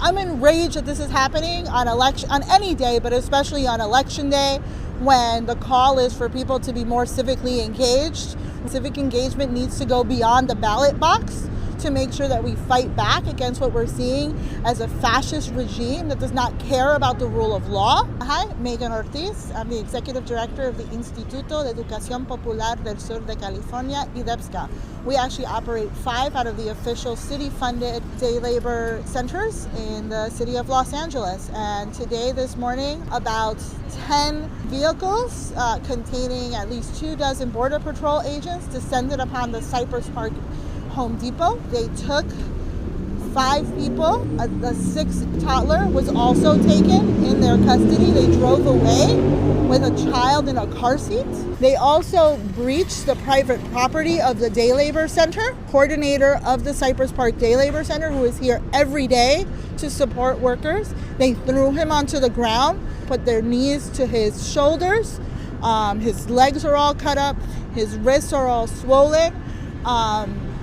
I'm enraged that this is happening on any day, but especially on election day, when the call is for people to be more civically engaged. Civic engagement needs to go beyond the ballot box to make sure that we fight back against what we're seeing as a fascist regime that does not care about the rule of law. Hi, Megan Ortiz. I'm the Executive Director of the Instituto de Educación Popular del Sur de California, IDEPSCA. We actually operate 5 out of the official city-funded day labor centers in the city of Los Angeles. And today, this morning, about 10 vehicles containing at least 24 Border Patrol agents descended upon the Cypress Park Home Depot. They took 5 people. A 6th toddler was also taken in their custody. They drove away with a child in a car seat. They also breached the private property of the day labor center. Coordinator of the Cypress Park Day Labor Center, who is here every day to support workers, they threw him onto the ground, put their knees to his shoulders. His legs are all cut up. His wrists are all swollen.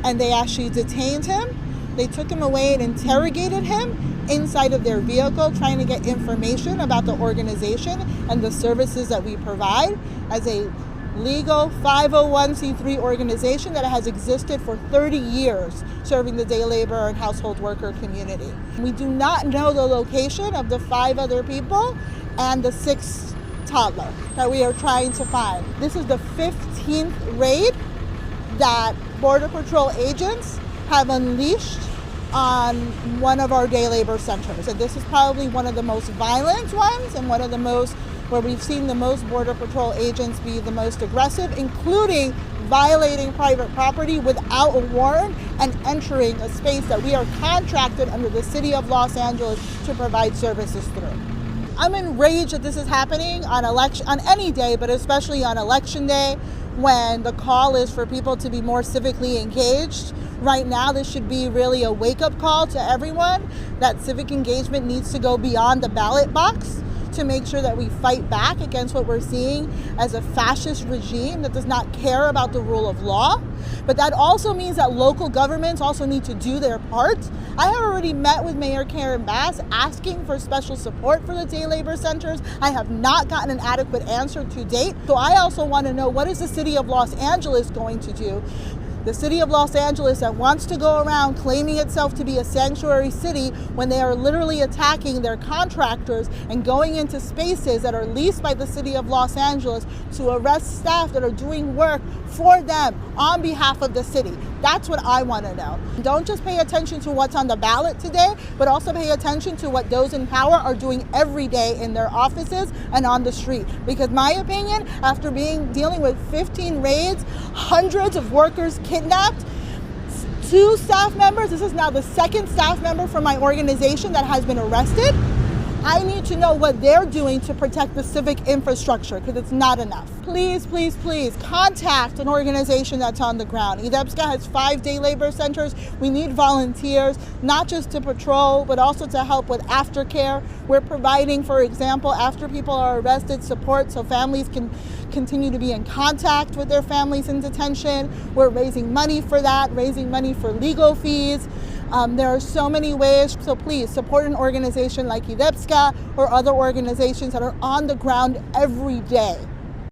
And they actually detained him. They took him away and interrogated him inside of their vehicle, trying to get information about the organization and the services that we provide as a legal 501c3 organization that has existed for 30 years, serving the day labor and household worker community. We do not know the location of the 5 other people and the 6th toddler that we are trying to find. This is the 15th raid that Border Patrol agents have unleashed on one of our day labor centers. And this is probably one of the most violent ones and one of the most where we've seen the most Border Patrol agents be the most aggressive, including violating private property without a warrant and entering a space that we are contracted under the city of Los Angeles to provide services through. I'm enraged that this is happening on any day, but especially on election day, when the call is for people to be more civically engaged. Right now, this should be really a wake-up call to everyone that civic engagement needs to go beyond the ballot box to make sure that we fight back against what we're seeing as a fascist regime that does not care about the rule of law. But that also means that local governments also need to do their part. I have already met with Mayor Karen Bass asking for special support for the day labor centers. I have not gotten an adequate answer to date. So I also want to know, what is the city of Los Angeles going to do? The city of Los Angeles that wants to go around claiming itself to be a sanctuary city when they are literally attacking their contractors and going into spaces that are leased by the city of Los Angeles to arrest staff that are doing work for them on behalf of the city. That's what I want to know. Don't just pay attention to what's on the ballot today, but also pay attention to what those in power are doing every day in their offices and on the street. Because my opinion, after dealing with 15 raids, hundreds of workers kidnapped, 2 staff members, this is now the 2nd staff member from my organization that has been arrested. I need to know what they're doing to protect the civic infrastructure, because it's not enough. Please, please, please contact an organization that's on the ground. IDEPSCA has 5 day labor centers. We need volunteers, not just to patrol, but also to help with aftercare. We're providing, for example, after people are arrested, support so families can continue to be in contact with their families in detention. We're raising money for that, raising money for legal fees. There are so many ways, so please support an organization like IDEPSCA or other organizations that are on the ground every day.